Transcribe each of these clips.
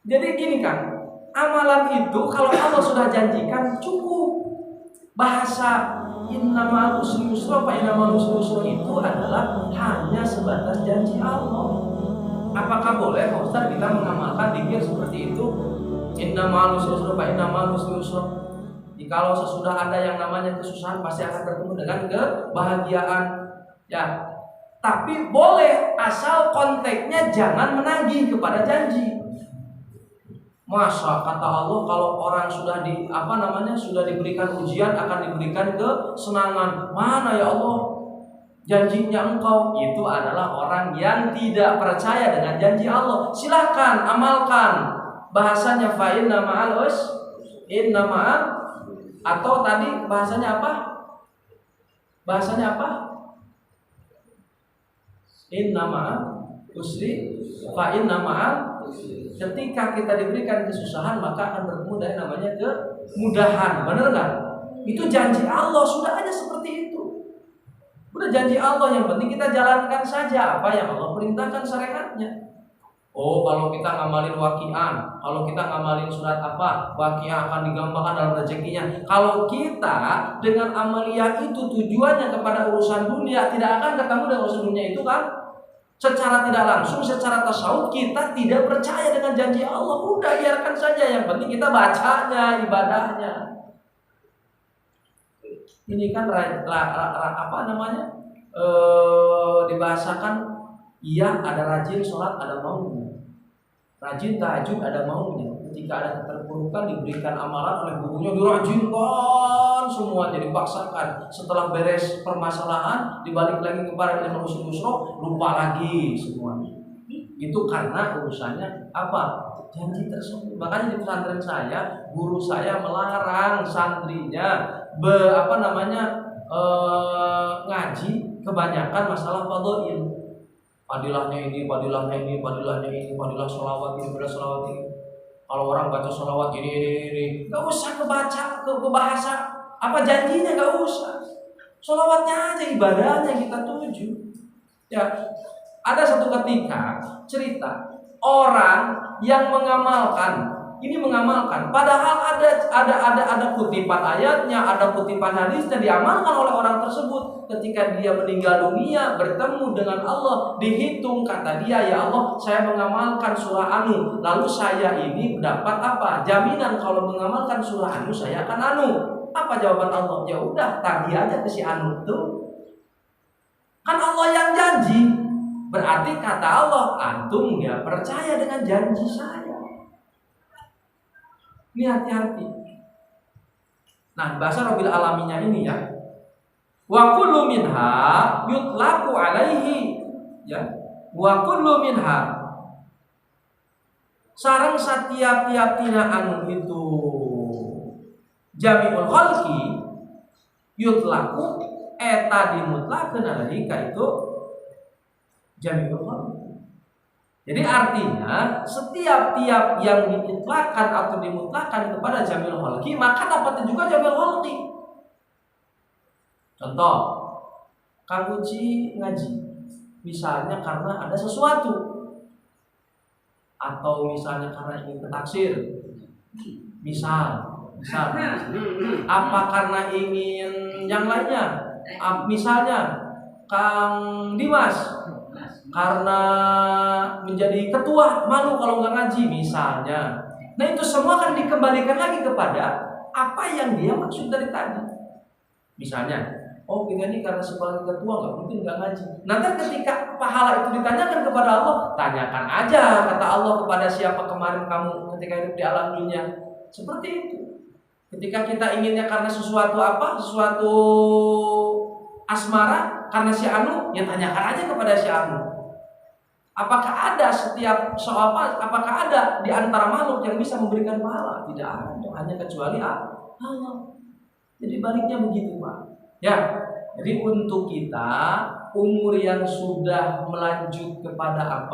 Jadi gini kan, amalan itu kalau Allah sudah janjikan cukup. Bahasa innamal usri yusra fa innamal usri yusra itu adalah hanya sebatas janji Allah. Apakah boleh Pak Ustaz kita mengamalkan zikir seperti itu? Innamal usri yusra fa innamal usri yusra. Jikalau sesudah ada yang namanya kesusahan pasti akan bertemu dengan kebahagiaan. Ya. Tapi boleh asal konteksnya jangan menagih kepada janji. Masa kata Allah kalau orang sudah sudah diberikan ujian akan diberikan kesenangan. Mana ya Allah janjinya Engkau? Itu adalah orang yang tidak percaya dengan janji Allah. Silakan amalkan. Bahasanya fa inna ma'al inna ma'al, atau tadi bahasanya apa? Bahasanya apa? Inna ma'al usri fa inna ma'al. Ketika kita diberikan kesusahan maka akan bertemu dari namanya kemudahan. Benar nggak? Itu janji Allah, sudah aja seperti itu. Udah janji Allah, yang penting kita jalankan saja apa yang Allah perintahkan syariatnya. Oh, kalau kita ngamalin waqi'an, kalau kita ngamalin surat apa, waqi'ah akan digampangkan dalam rezekinya. Kalau kita dengan amalia itu tujuannya kepada urusan dunia, tidak akan ketemu dengan urusan dunia itu kan? Secara tidak langsung, secara tasawuf kita tidak percaya dengan janji Allah. Udah biarkan saja, yang penting kita bacanya, ibadahnya. Ini kan dibahasakan, iya ada rajin sholat ada maunya, rajin tahajud ada maunya. Ketika ada keterpurukan diberikan amalan oleh gurunya, dirajinkan semua, jadi dipaksakan. Setelah beres permasalahan dibalik lagi kepada ilmu usul usro, lupa lagi semuanya. Itu karena urusannya apa? Janji tersebut. Makanya di pesantren saya, guru saya melarang santrinya ngaji kebanyakan masalah fadhail. Padilahnya ini, padilahnya ini, padilahnya ini, padilah sholawat ini, padilah sholawat ini. Kalau orang baca sholawat ini, nggak usah kebaca, ke bahasa apa janjinya, nggak usah. Sholawatnya aja, ibadahnya kita tuju. Ya, ada satu ketika cerita orang yang mengamalkan. Ini mengamalkan, padahal ada kutipan ayatnya, ada kutipan hadisnya, diamalkan oleh orang tersebut. Ketika dia meninggal dunia, bertemu dengan Allah, dihitung, kata dia, ya Allah, saya mengamalkan surah Anu, lalu saya ini mendapat apa? Jaminan kalau mengamalkan surah Anu saya akan anu. Apa jawaban Allah? Ya udah, tagih aja ke si Anu itu. Kan Allah yang janji. Berarti kata Allah, antum ya percaya dengan janji saya. Ini hati-hati. Nah, bahasa Rabbil Alaminnya ini ya, wa kullu minha yutlaqu alaihi, ya, wa kullu minha, sareng setiap-tiap tina anu itu jami'ul khalqi yutlaqu eta dimutlakeun alaihi ka itu jami'ul khalqi. Jadi artinya setiap tiap yang dimutlakan atau dimutlakan kepada jamil khalqi maka dapatnya juga jamil khalqi. Contoh, Kang Uci ngaji, misalnya karena ada sesuatu, atau misalnya karena ingin ketaksir, misal, apa karena ingin yang lainnya, misalnya Kang Dimas karena menjadi ketua malu kalau nggak ngaji misalnya. Nah itu semua akan dikembalikan lagi kepada apa yang dia maksud dari tadi. Misalnya, oh kita ini karena sebagai ketua nggak mungkin nggak ngaji. Nanti ketika pahala itu ditanyakan kepada Allah, tanyakan aja kata Allah kepada siapa kemarin kamu ketika hidup di alam dunia. Seperti itu. Ketika kita inginnya karena sesuatu asmara karena si Anu, ya tanyakan aja kepada si Anu. Apakah ada apakah ada di antara makhluk yang bisa memberikan pahala? Tidak ada, hanya kecuali Allah. Jadi baliknya begitu, Pak. Ya, jadi untuk kita umur yang sudah melanjut kepada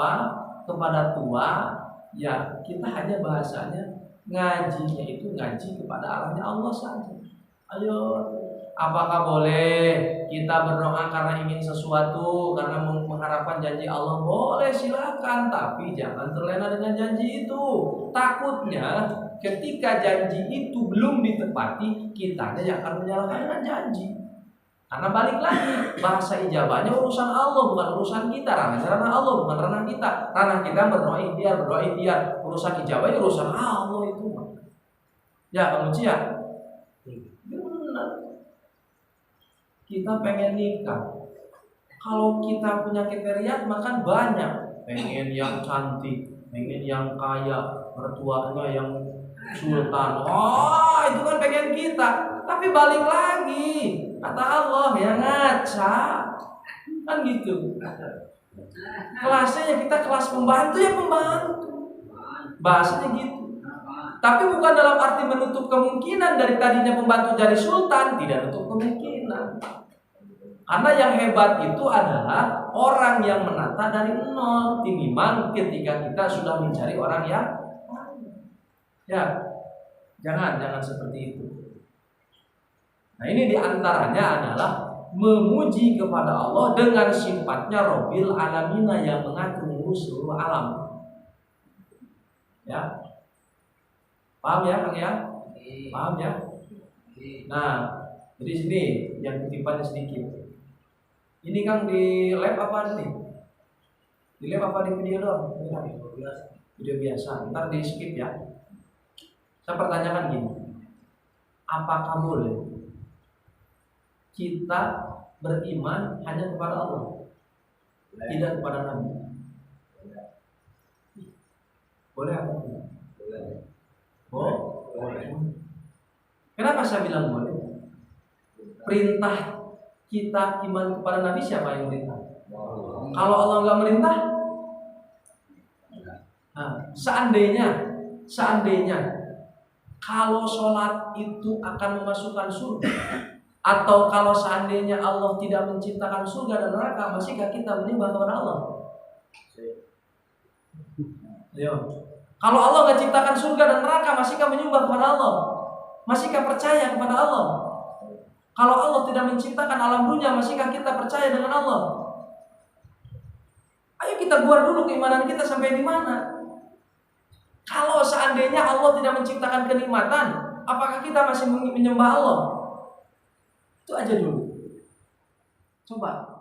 kepada tua, ya kita hanya bahasanya ngajinya itu ngaji kepada arahnya Allah saja. Ayo, apakah boleh kita berdoa karena ingin sesuatu, karena mengharapkan janji Allah, boleh silakan, tapi jangan terlena dengan janji itu. Takutnya ketika janji itu belum ditepati, kitanya yang akan menyalahkan dengan janji. Karena balik lagi, bahasa ijabahnya urusan Allah, bukan urusan kita. Ranah Allah, bukan ranah kita. Ranah kita berdoa ikhtiar. Urusan ijabahnya urusan Allah itu. Ya, kamu Cia. Benar. Kita pengen nikah. Kalau kita punya kriteria makan banyak. Pengen yang cantik, pengen yang kaya, mertuanya yang sultan. Oh, itu kan pengen kita. Tapi balik lagi, kata Allah ya ngaca. Kan gitu. Kelasnya kita kelas pembantu ya pembantu. Bahasanya gitu. Tapi bukan dalam arti menutup kemungkinan dari tadinya pembantu jadi sultan, tidak menutup kemungkinan. Karena yang hebat itu adalah orang yang menata dari nol, tinimbang ketika kita sudah mencari orang yang ya, jangan seperti itu. Nah, ini diantaranya adalah memuji kepada Allah dengan sifatnya Rabbil Alamina yang mengatur seluruh alam. Ya, paham ya, Kang ya? Paham ya? Nah, jadi sini yang kutipannya sedikit. Ini Kang di lab apa nih? Di lab apa di video doang? Video biasa. Ntar di skip ya. Saya pertanyakan gini, apakah boleh kita beriman hanya kepada Allah, tidak kepada Nabi? Boleh apa tidak? Boleh. Kenapa saya bilang boleh? Perintah kita iman kepada Nabi siapa yang merintah? Kalau Allah nggak merintah, nah, seandainya kalau sholat itu akan memasukkan surga, atau kalau seandainya Allah tidak menciptakan surga dan neraka, masihkah kita menyembah kepada Allah? Ayo. Kalau Allah nggak ciptakan surga dan neraka, masihkah menyembah kepada Allah? Masihkah percaya kepada Allah? Kalau Allah tidak menciptakan alam dunia, masihkah kita percaya dengan Allah? Ayo kita buat dulu keimanan kita sampai di mana. Kalau seandainya Allah tidak menciptakan kenikmatan, apakah kita masih menyembah Allah? Itu aja dulu. Coba